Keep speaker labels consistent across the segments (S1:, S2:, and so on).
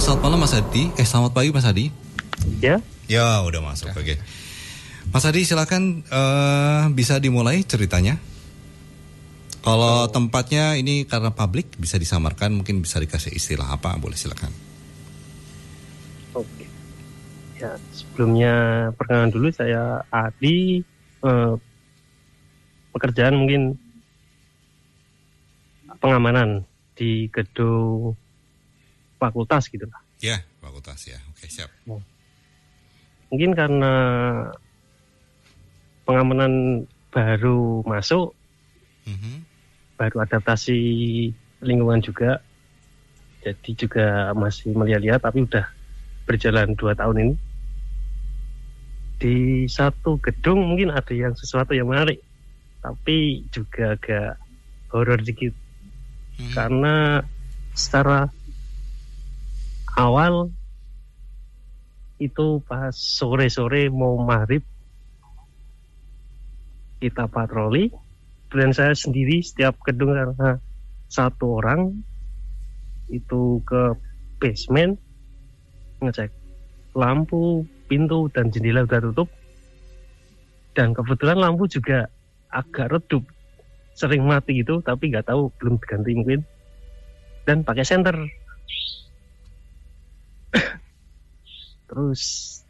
S1: selamat malam Mas Adi. Selamat pagi Mas Adi.
S2: Ya.
S1: Ya, udah masuk. Oke. Mas Adi, silakan bisa dimulai ceritanya. Kalau tempatnya ini karena publik bisa disamarkan, mungkin bisa dikasih istilah apa, boleh silakan.
S2: Oke. Ya, sebelumnya perkenalan dulu, saya Adi. Pekerjaan mungkin pengamanan di gedung fakultas gitu lah.
S1: Ya, fakultas ya. Oke, siap.
S2: Mungkin karena pengamanan baru masuk, baru adaptasi lingkungan juga, jadi juga masih melihat-lihat, tapi udah berjalan 2 tahun ini. Di satu gedung mungkin ada yang sesuatu yang menarik, tapi juga agak horor dikit. Karena secara awal itu pas sore-sore mau maghrib, kita patroli, dan saya sendiri setiap gedung karena 1 orang itu ke basement ngecek lampu, pintu dan jendela udah tutup, dan kebetulan lampu juga agak redup, sering mati gitu, tapi nggak tahu belum diganti mungkin, dan pakai senter. Terus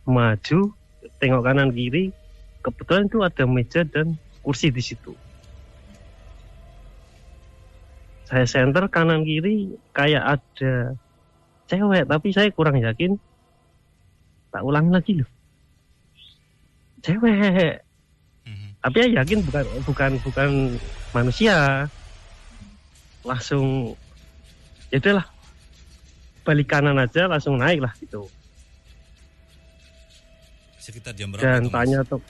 S2: maju, tengok kanan kiri, kebetulan itu ada meja dan kursi di situ. Saya senter kanan kiri, kayak ada cewek, tapi saya kurang yakin. Tak ulang lagi loh, cewek. Tapi saya yakin bukan manusia. Langsung, ya udahlah, balik kanan aja, langsung naik lah gitu.
S1: Sekitar jam berapa?
S2: Dan tanya tuh,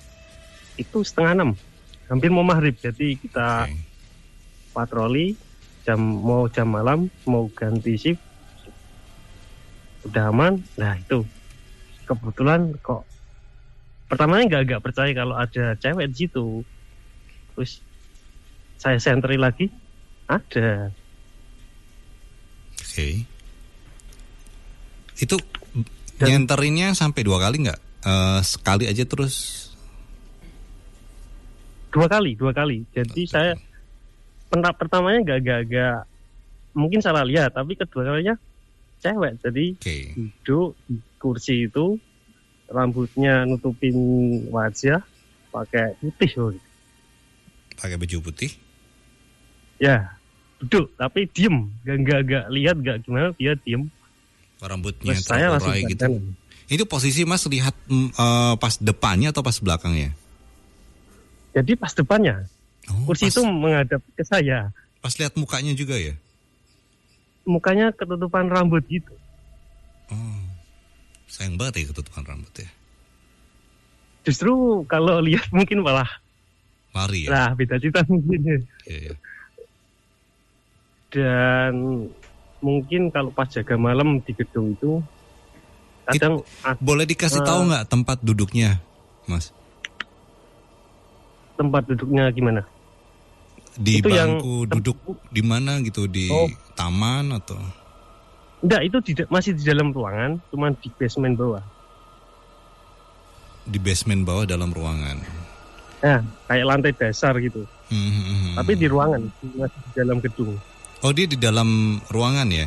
S2: itu 5:30, hampir mau maghrib. Jadi kita patroli, mau jam malam, mau ganti shift, udah aman. Nah itu kebetulan kok pertamanya nggak percaya kalau ada cewek di situ. Terus saya sentri lagi, ada.
S1: Oke. Itu nyenterinnya sampai 2 kali nggak? Sekali aja terus?
S2: 2 kali. Jadi saya pertamanya nggak mungkin salah lihat, tapi kedua kalinya cewek. Jadi duduk di kursi itu, rambutnya nutupin wajah, pakai putih.
S1: Pakai baju putih?
S2: Ya, duduk tapi diem, gak lihat, gak gimana, dia diem.
S1: Rambutnya
S2: terurai
S1: gitu. Itu posisi Mas lihat pas depannya atau pas belakangnya?
S2: Jadi pas depannya. Kursi itu menghadap ke saya.
S1: Pas lihat mukanya juga ya?
S2: Mukanya ketutupan rambut gitu.
S1: Sayang banget ya ketutupan rambut ya.
S2: Justru kalau lihat mungkin malah
S1: lari ya?
S2: Nah, beda cerita mungkin.
S1: Iya.
S2: Dan mungkin kalau pas jaga malam di gedung itu kadang
S1: boleh dikasih tahu nggak tempat duduknya, Mas?
S2: Tempat duduknya gimana?
S1: Di
S2: itu
S1: bangku duduk di mana gitu, di taman atau?
S2: Enggak, itu masih di dalam ruangan, cuman di basement bawah.
S1: Di basement bawah dalam ruangan.
S2: Nah, kayak lantai dasar gitu. Tapi di ruangan, masih di dalam gedung.
S1: Oh, dia di dalam ruangan ya?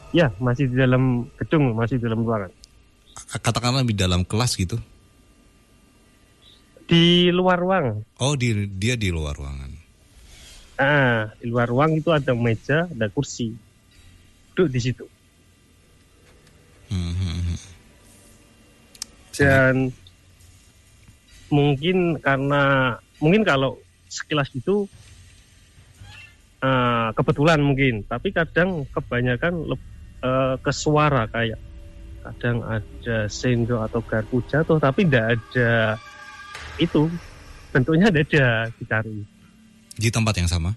S2: Ya, masih di dalam gedung, masih di dalam ruangan.
S1: Katakanlah di dalam kelas gitu?
S2: Di luar ruang.
S1: Oh, dia di luar ruangan.
S2: Di luar ruang itu ada meja, ada kursi. Duduk di situ. Dan mungkin kalau sekilas itu kebetulan mungkin, tapi kadang kebanyakan ke suara, kayak kadang ada sendok atau garpu jatuh, tapi tidak ada itu, bentuknya ada dicari.
S1: Di tempat yang sama?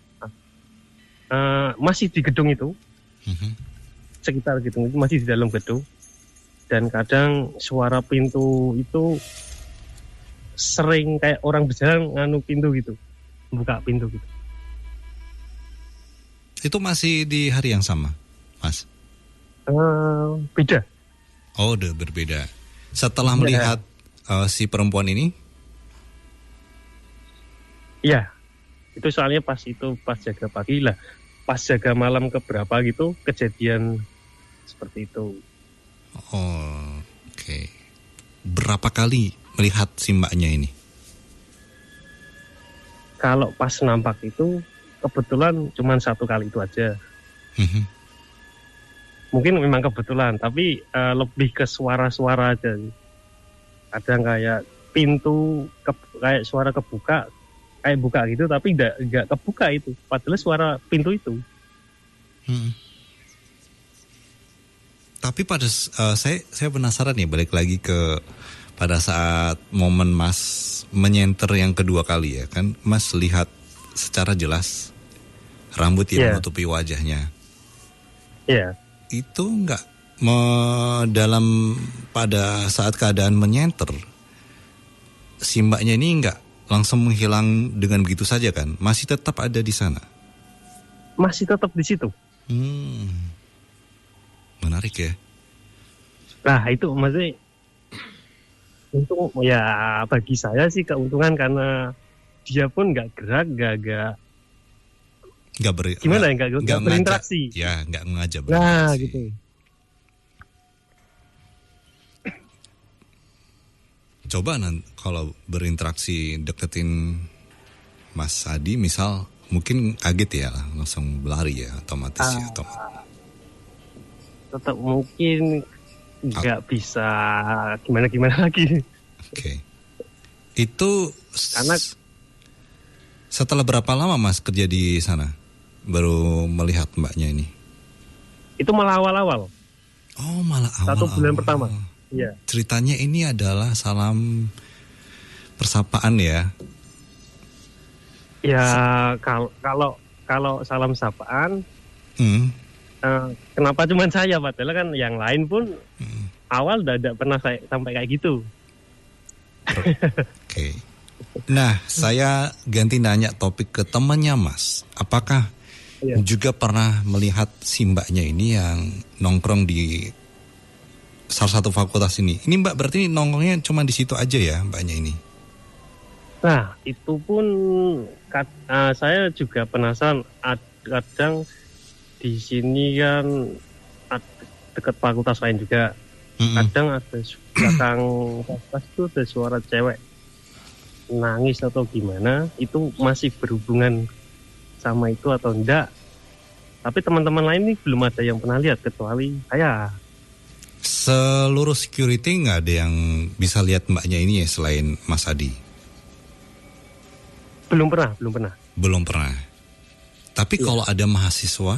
S2: Masih di gedung itu, sekitar gedung itu, masih di dalam gedung. Dan kadang suara pintu itu sering kayak orang berjalan nganu pintu gitu, buka pintu gitu.
S1: Itu masih di hari yang sama, Mas?
S2: Beda.
S1: Oh, udah berbeda. Setelah
S2: Iya.
S1: melihat si perempuan ini,
S2: Iya, itu soalnya pas jaga pagi lah, pas jaga malam keberapa gitu kejadian seperti itu.
S1: oh, oke. Berapa kali melihat si mbaknya ini?
S2: Kalau pas nampak itu kebetulan cuma 1 kali itu aja.
S1: Mhm.
S2: Mungkin memang kebetulan, tapi lebih ke suara-suara aja. Kadang kayak pintu kayak suara kebuka, kayak buka gitu, tapi nggak kebuka itu. Padahal suara pintu itu.
S1: Hmm. Tapi pada saya penasaran nih, balik lagi ke pada saat momen Mas menyenter yang kedua kali ya kan, Mas lihat secara jelas rambut yang
S2: Iya.
S1: menutupi wajahnya.
S2: Iya.
S1: Itu nggak dalam pada saat keadaan menyenter, si mbaknya ini nggak langsung menghilang dengan begitu saja kan? Masih tetap ada di sana.
S2: Masih tetap di situ.
S1: Menarik ya.
S2: Nah itu maksudnya untung ya, bagi saya sih keuntungan karena dia pun nggak gerak, nggak berinteraksi.
S1: Ya, nggak ngajak
S2: Nah
S1: berinteraksi.
S2: gitu.
S1: Coba kalau berinteraksi deketin Mas Adi misal, mungkin kaget ya, langsung berlari ya, otomatis ya.
S2: Tetap mungkin nggak bisa gimana lagi.
S1: Oke. Itu
S2: Karena
S1: setelah berapa lama Mas kerja di sana baru melihat mbaknya ini?
S2: itu malah awal-awal.
S1: Oh, malah awal.
S2: 1 bulan pertama. Iya.
S1: Ceritanya ini adalah salam persapaan ya.
S2: Ya kalau salam sapaan, kenapa cuma saya, padahal kan yang lain pun awal tidak pernah sampai kayak gitu.
S1: Oke. Nah, saya ganti nanya topik ke temannya Mas. Apakah juga pernah melihat si mbaknya ini yang nongkrong di salah satu fakultas ini? Ini mbak berarti nongkrongnya cuma di situ aja ya mbaknya ini?
S2: Nah, itu pun saya juga penasaran. Kadang di sini kan dekat fakultas lain juga. Kadang ada belakang fakultas itu ada suara cewek nangis atau gimana, itu masih berhubungan sama itu atau enggak. Tapi teman-teman lain ini belum ada yang pernah lihat kecuali saya.
S1: Seluruh security nggak ada yang bisa lihat mbaknya ini ya selain Mas Adi?
S2: Belum pernah.
S1: Belum pernah. Tapi kalau ada mahasiswa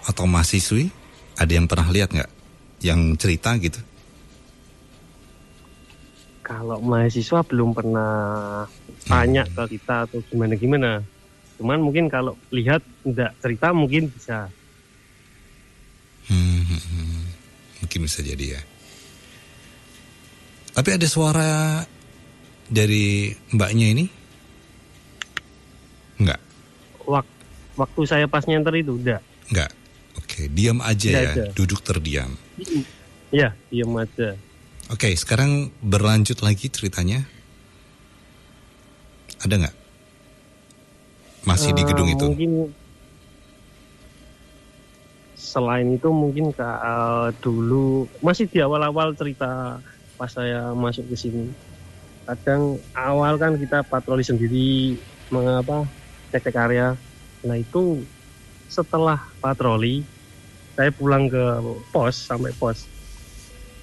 S1: atau mahasiswi, ada yang pernah lihat nggak? Yang cerita gitu?
S2: Kalau mahasiswa belum pernah tanya ke kita atau gimana. Cuman mungkin kalau lihat enggak cerita mungkin bisa.
S1: Mungkin bisa jadi ya. Tapi ada suara dari mbaknya ini? Enggak.
S2: Waktu saya pas nyenter itu enggak.
S1: Enggak. Oke, diam aja ya, duduk terdiam.
S2: Iya, diam aja.
S1: Oke, sekarang berlanjut lagi ceritanya. Ada nggak? Masih di gedung itu?
S2: Mungkin selain itu mungkin dulu masih di awal-awal cerita pas saya masuk ke sini. Kadang awal kan kita patroli sendiri, cek area. Nah itu setelah patroli, saya pulang ke sampai pos.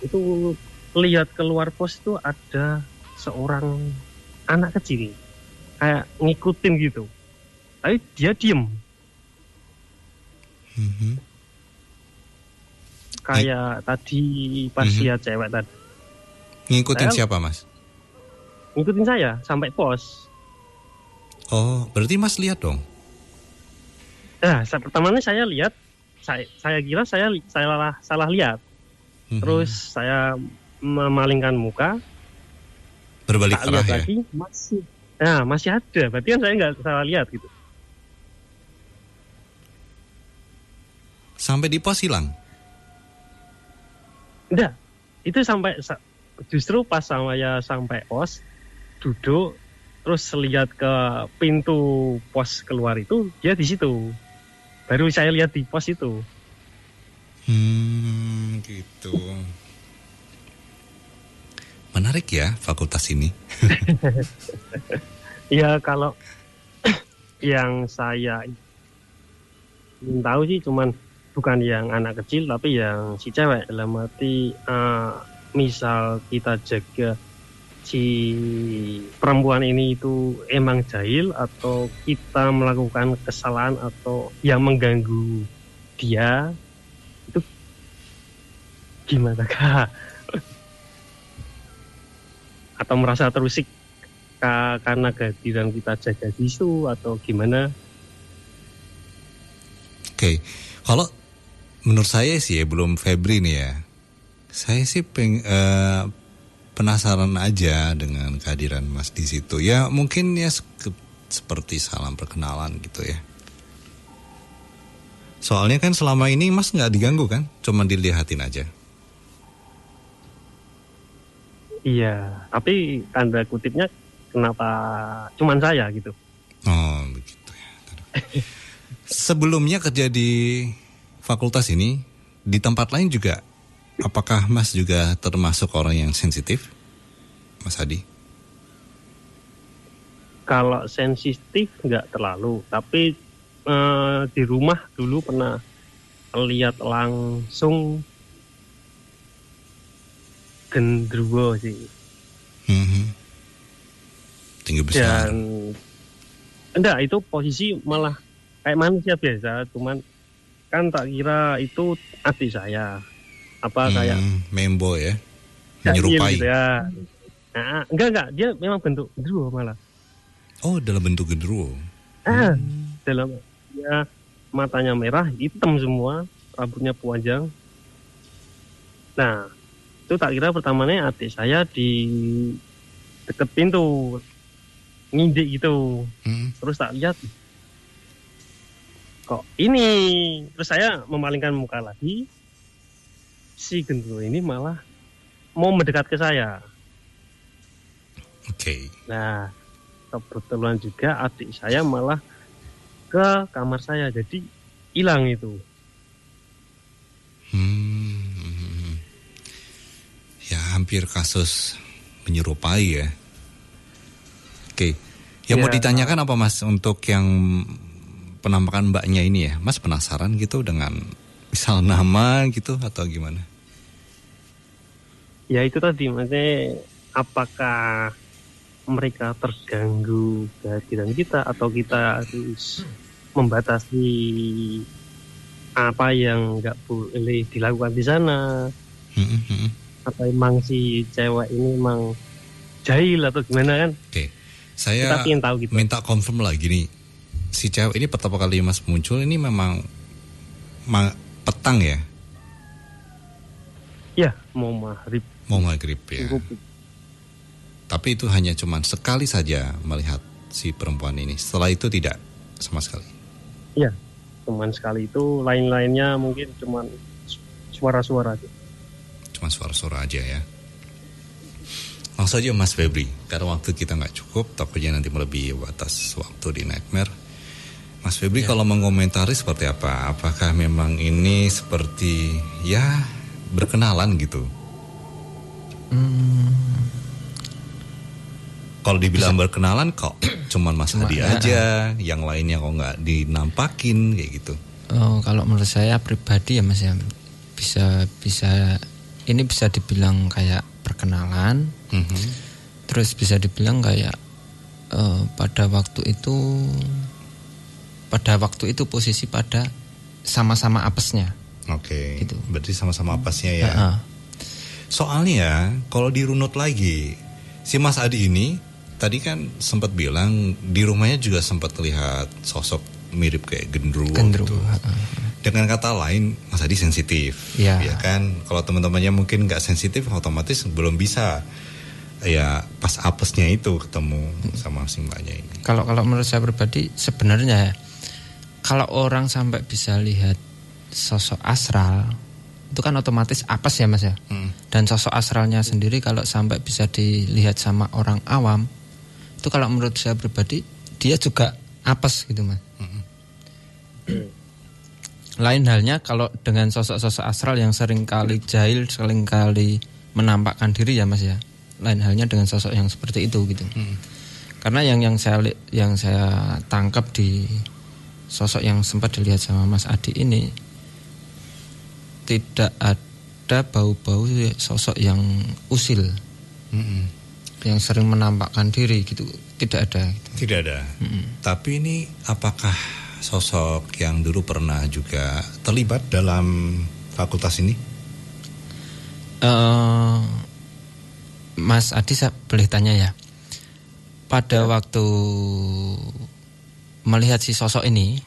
S2: Itu lihat keluar pos itu ada seorang anak kecil kayak ngikutin gitu, tapi dia diem. Kayak tadi pas lihat cewek tadi.
S1: Ngikutin siapa Mas?
S2: Ngikutin saya sampai pos.
S1: Oh, berarti Mas lihat dong?
S2: Nah, pertamanya saya lihat, saya kira saya salah lihat. Terus saya memalingkan muka,
S1: berbalik arah ya?
S2: Lagi, masih ada. Berarti kan saya nggak salah lihat gitu.
S1: Sampai di pos hilang?
S2: Enggak, itu justru pas saya sampai pos, duduk, terus lihat ke pintu pos keluar itu, dia di situ. Baru saya lihat di pos itu.
S1: Gitu. Menarik ya fakultas ini.
S2: Ya kalau yang saya ingin tahu sih cuman bukan yang anak kecil tapi yang si cewek, dalam arti misal kita jaga si perempuan ini itu emang jahil atau kita melakukan kesalahan atau yang mengganggu dia, itu gimana kak? Atau merasa terusik karena kehadiran kita jaga di situ atau gimana?
S1: Oke, kalau menurut saya sih ya, belum Febri nih ya. Saya sih penasaran aja dengan kehadiran Mas di situ. Ya mungkin ya seperti salam perkenalan gitu ya. Soalnya kan selama ini Mas nggak diganggu kan, cuma dilihatin aja.
S2: Iya, tapi tanda kutipnya kenapa cuman saya gitu?
S1: Oh begitu ya. Sebelumnya kerja di fakultas ini, di tempat lain juga, apakah Mas juga termasuk orang yang sensitif, Mas Hadi?
S2: Kalau sensitif nggak terlalu, tapi di rumah dulu pernah lihat langsung genderuwo sih.
S1: Tinggi besar.
S2: Dan enggak, itu posisi malah kayak manusia biasa, cuman kan tak kira itu adik saya. Apa kayak
S1: membo ya, menyerupai.
S2: Gitu ya. Nah, enggak, dia memang bentuk genderuwo malah.
S1: Oh, dalam bentuk genderuwo.
S2: Dalam dia matanya merah, hitam semua, rambutnya panjang. Nah, itu tak kira pertamanya adik saya di deket pintu ngindik gitu. Terus tak lihat kok ini, terus saya memalingkan muka lagi, si genderuwo ini malah mau mendekat ke saya.
S1: Oke.
S2: Nah, kebetulan juga adik saya malah ke kamar saya, jadi hilang itu.
S1: Ya hampir kasus menyerupai ya. Oke. Yang mau ditanyakan apa Mas untuk yang penampakan mbaknya ini ya? Mas penasaran gitu dengan misal nama gitu atau gimana?
S2: Ya itu tadi, maksudnya apakah mereka terganggu kehadiran kita atau kita harus membatasi apa yang nggak boleh dilakukan di sana? Atau emang si cewek ini emang jahil atau gimana kan?
S1: Oke, saya tahu gitu. Minta confirm lagi nih, si cewek ini pertama kali Mas muncul ini memang petang ya?
S2: Ya, mau maghrib.
S1: Mau maghrib ya. Tapi itu hanya cuman sekali saja melihat si perempuan ini. Setelah itu tidak sama sekali.
S2: Iya, cuman sekali itu. Lain-lainnya mungkin cuman suara-suara aja.
S1: Cuma suara-suara aja ya. Langsung aja Mas Febri, karena waktu kita nggak cukup, takutnya nanti melebihi batas waktu di Nightmare. Mas Febri kalau mengomentari seperti apa? Apakah memang ini seperti ya berkenalan gitu? Kalau dibilang berkenalan kok cuman Mas Hadi aja, yang lainnya kok nggak dinampakin kayak gitu.
S3: Oh, kalau menurut saya pribadi ya Mas ya, bisa ini bisa dibilang kayak perkenalan. Terus bisa dibilang kayak pada waktu itu posisi pada sama-sama apesnya.
S1: Oke.
S3: Gitu.
S1: Berarti sama-sama apesnya ya. Soalnya kalau dirunut lagi, si Mas Adi ini tadi kan sempat bilang di rumahnya juga sempat lihat sosok mirip kayak genderuwo. Gitu. Dengan kata lain, Mas Adi sensitif, ya kan? Kalau teman-temannya mungkin nggak sensitif, otomatis belum bisa ya pas apesnya itu ketemu sama si mbaknya ini.
S3: Kalau menurut saya pribadi sebenarnya kalau orang sampai bisa lihat sosok astral itu kan otomatis apes ya Mas ya. Dan sosok astralnya sendiri kalau sampai bisa dilihat sama orang awam, itu kalau menurut saya pribadi dia juga apes gitu Mas. Lain halnya kalau dengan sosok-sosok astral yang seringkali jahil, seringkali menampakkan diri ya Mas ya. Lain halnya dengan sosok yang seperti itu gitu. Karena yang saya tangkap di sosok yang sempat dilihat sama Mas Adi ini, tidak ada bau-bau sosok yang usil, yang sering menampakkan diri gitu, tidak ada. Gitu.
S1: Tidak ada. Tapi ini apakah sosok yang dulu pernah juga terlibat dalam fakultas ini?
S3: Mas Adi, saya boleh tanya ya. Pada waktu melihat si sosok ini,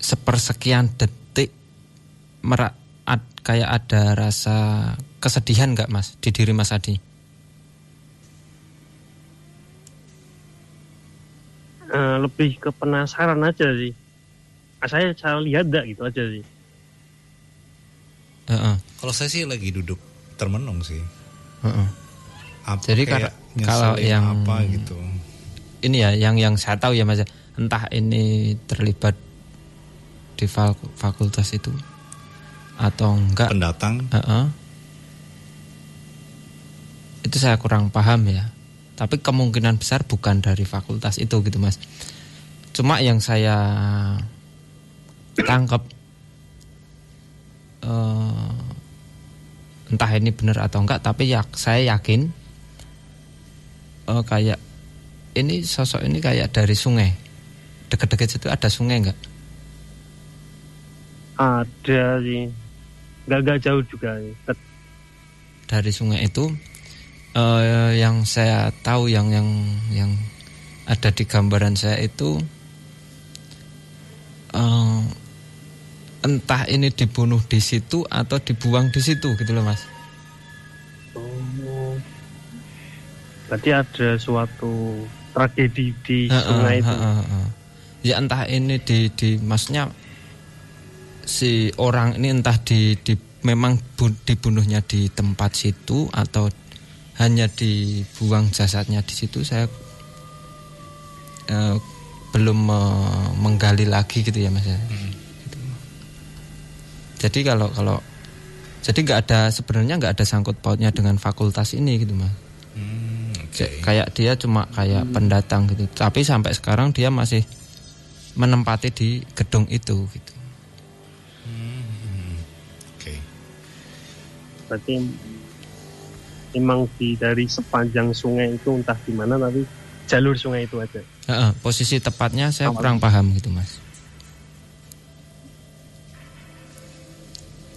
S3: sepersekian detik kayak ada rasa kesedihan nggak Mas di diri Mas Adi?
S2: Lebih ke penasaran aja sih. Saya lihat enggak gitu aja sih.
S1: Kalau saya sih lagi duduk termenung sih.
S3: Jadi kalau yang
S1: apa gitu.
S3: Ini ya yang saya tahu ya Mas, entah ini terlibat di fakultas itu atau enggak.
S1: Pendatang.
S3: Itu saya kurang paham ya. Tapi kemungkinan besar bukan dari fakultas itu gitu Mas. Cuma yang saya tangkap, entah ini benar atau enggak, tapi saya yakin kayak ini sosok ini kayak dari sungai. Dekat-dekat situ ada sungai enggak?
S2: Ada sih. Enggak jauh juga.
S3: Dari sungai itu yang saya tahu yang ada di gambaran saya itu entah ini dibunuh di situ atau dibuang di situ gitu loh Mas.
S2: Berarti ada suatu tragedi di sungai itu.
S3: Ya entah ini di maksudnya si orang ini entah memang dibunuhnya di tempat situ atau hanya dibuang jasadnya di situ, saya belum menggali lagi gitu ya Mas ya. Gitu. Jadi kalau jadi sebenarnya nggak ada sangkut pautnya dengan fakultas ini gitu Mas. Kayak dia cuma kayak pendatang gitu. Tapi sampai sekarang dia masih menempati di gedung itu gitu.
S2: Berarti memang dari sepanjang sungai itu entah di mana, tapi jalur sungai itu aja.
S3: Posisi tepatnya saya kurang paham gitu Mas.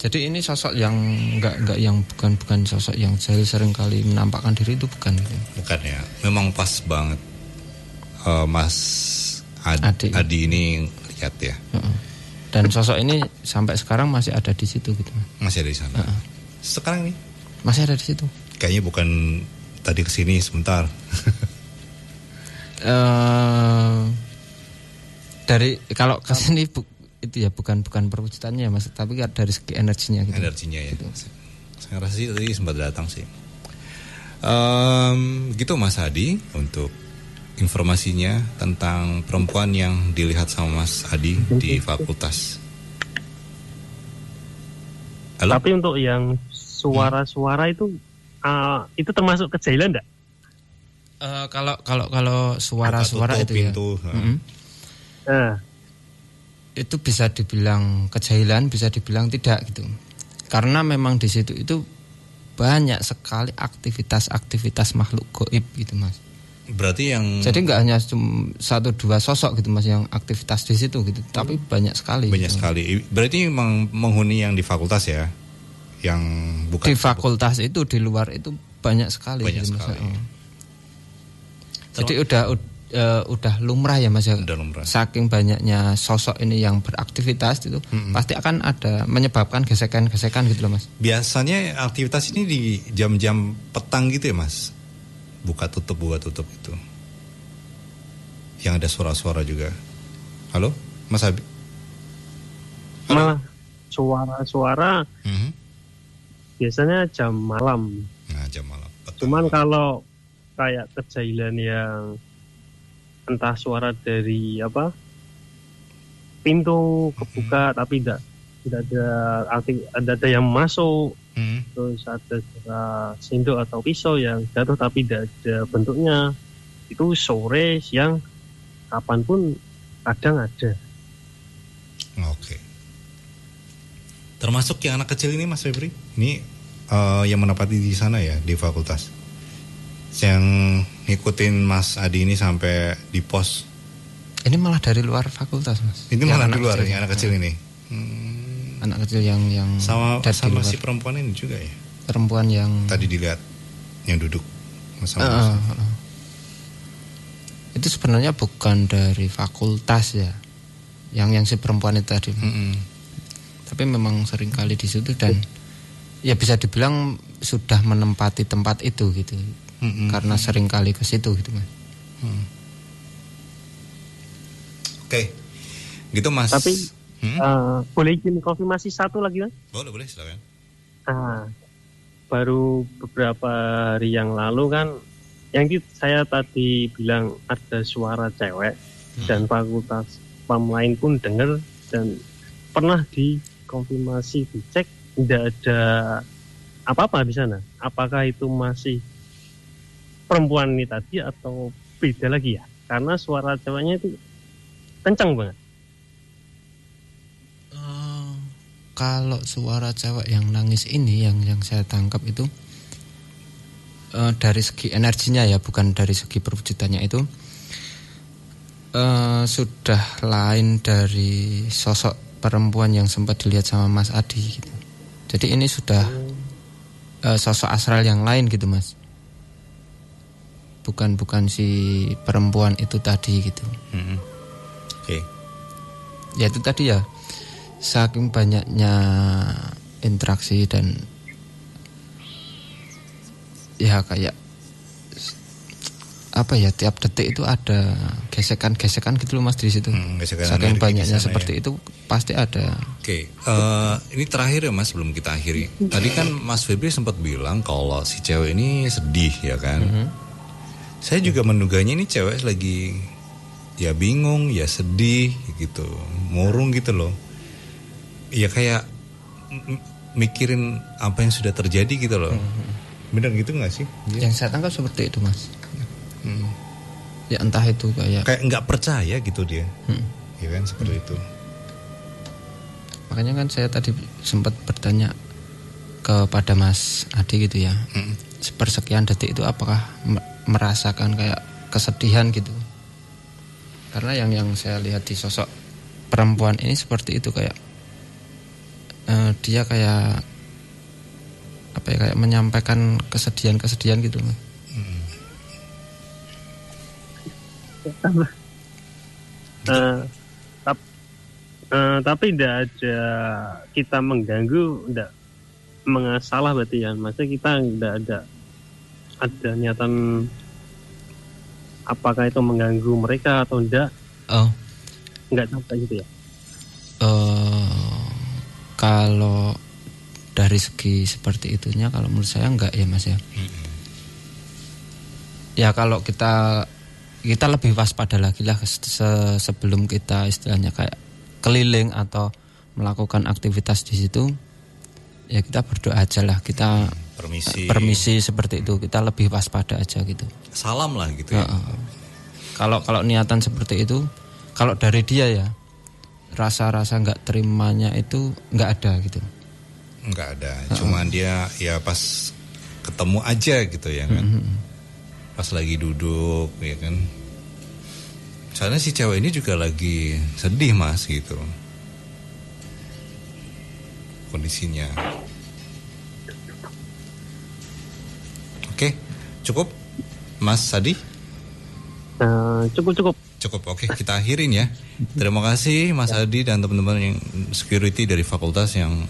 S3: Jadi ini sosok yang enggak yang bukan sosok yang sering kali menampakkan diri itu bukan gitu.
S1: Bukan ya. Memang pas banget Mas Adi ini lihat ya.
S3: Dan sosok ini sampai sekarang masih ada di situ gitu Mas.
S1: Masih ada di sana. Sekarang nih
S3: masih ada di situ.
S1: Kayaknya bukan tadi kesini sebentar.
S3: Dari kalau kesini itu ya bukan perwujudannya ya Mas, tapi dari segi energinya gitu.
S1: Energinya ya. Gitu. Saya rasa sih tadi sempat datang sih. Gitu Mas Adi untuk informasinya tentang perempuan yang dilihat sama Mas Adi di fakultas. Halo?
S2: Tapi untuk yang suara-suara itu termasuk kejahilan enggak?
S3: Kalau suara-suara itu pintu, ya. Itu bisa dibilang kejahilan, bisa dibilang tidak gitu. Karena memang di situ itu banyak sekali aktivitas makhluk gaib gitu Mas.
S1: Berarti
S3: jadi nggak hanya cuma 1-2 sosok gitu Mas yang aktivitas di situ gitu, tapi banyak sekali.
S1: Banyak gitu. Sekali. Berarti memang menghuni yang di fakultas ya, yang bukan
S3: di fakultas itu, di luar itu banyak sekali.
S1: Banyak
S3: gitu,
S1: sekali.
S3: Jadi udah lumrah ya Mas ya.
S1: Udah lumrah.
S3: Saking banyaknya sosok ini yang beraktivitas itu, pasti akan ada menyebabkan gesekan-gesekan gitu loh Mas.
S1: Biasanya aktivitas ini di jam-jam petang gitu ya Mas. Buka tutup itu. Yang ada suara-suara juga. Halo, Mas Abi.
S2: Malah suara-suara biasanya jam malam.
S1: Nah, jam malam.
S2: Cuman kalau kayak kejailan yang entah suara dari pintu kebuka tapi tidak ada yang masuk, terus ada suara sendok atau pisau yang jatuh tapi tidak ada bentuknya, itu sore, siang, kapanpun kadang ada.
S1: Oke. Termasuk yang anak kecil ini Mas Febri, ini yang menempati di sana ya, di fakultas, yang ngikutin Mas Adi ini sampai di pos.
S3: Ini malah dari luar fakultas, Mas.
S1: Ini malah di luar ya, anak kecil ini.
S3: Anak kecil yang
S1: sama si perempuan ini juga ya.
S3: Perempuan yang
S1: tadi dilihat yang duduk
S3: sama itu sebenarnya bukan dari fakultas ya. Yang si perempuan itu tadi. Tapi memang sering kali di situ dan ya bisa dibilang sudah menempati tempat itu gitu. Karena sering kali ke situ gitu, Mas.
S1: Oke. Gitu, Mas.
S2: Tapi boleh izin konfirmasi satu lagi, Mas?
S1: Boleh, silakan.
S2: Baru beberapa hari yang lalu kan, yang saya tadi bilang ada suara cewek dan fakultas PAM lain pun dengar dan pernah dikonfirmasi, dicek, tidak ada apa-apa di sana. Apakah itu masih perempuan ini tadi atau beda lagi ya? Karena suara ceweknya itu kencang banget.
S3: Kalau suara cewek yang nangis ini yang saya tangkap itu dari segi energinya ya, bukan dari segi perwujudannya itu sudah lain dari sosok perempuan yang sempat dilihat sama Mas Adi gitu. Jadi ini sudah sosok astral yang lain gitu, Mas. Bukan si perempuan itu tadi gitu.
S1: Oke.
S3: Ya itu tadi ya, saking banyaknya interaksi dan ya kayak apa ya, tiap detik itu ada gesekan-gesekan gitu loh, Mas, di situ. Saking banyaknya seperti itu pasti ada.
S1: Oke. Ini terakhir ya, Mas, sebelum kita akhiri. Tadi kan Mas Febri sempat bilang kalau si cewek ini sedih ya kan. Saya juga menduganya ini cewek lagi ya bingung, ya sedih gitu, murung gitu loh. Ya kayak mikirin apa yang sudah terjadi gitu loh. Benar gitu gak sih?
S3: Yang saya tangkap seperti itu, Mas. Ya entah itu kayak
S1: nggak percaya gitu dia. Ya kan, seperti itu.
S3: Makanya kan saya tadi sempat bertanya kepada Mas Adi gitu ya. Sepersekian detik itu apakah merasakan kayak kesedihan gitu? Karena yang saya lihat di sosok perempuan ini seperti itu, kayak dia kayak apa ya, kayak menyampaikan kesedihan gitu.
S2: Tapi tidak ada kita mengganggu, tidak mengasalah berarti ya. Maksudnya kita tidak ada niatan apakah itu mengganggu mereka atau enggak. Enggak sampai gitu ya.
S3: Kalau dari segi seperti itunya, kalau menurut saya enggak ya, Mas ya. Ya kalau kita lebih waspada lagi lah sebelum kita istilahnya kayak keliling atau melakukan aktivitas di situ. Ya kita berdoa aja lah, kita permisi seperti itu, kita lebih waspada aja gitu.
S1: Salam lah gitu ya.
S3: Kalau niatan seperti itu, kalau dari dia ya, rasa-rasa nggak terimanya itu nggak ada gitu.
S1: Nggak ada, cuman dia ya pas ketemu aja gitu ya kan. Pas lagi duduk ya kan. Soalnya si cewek ini juga lagi sedih, Mas, gitu kondisinya. Oke, cukup Mas Adi?
S2: Cukup.
S1: Oke, kita akhirin ya. Terima kasih Mas Adi dan teman-teman yang security dari fakultas yang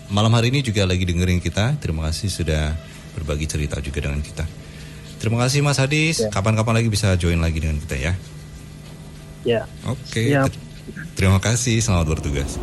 S1: malam hari ini juga lagi dengerin kita. Terima kasih sudah berbagi cerita juga dengan kita. Terima kasih Mas Adi. Kapan-kapan lagi bisa join lagi dengan kita ya.
S2: Ya.
S1: Oke. Terima kasih, selamat bertugas.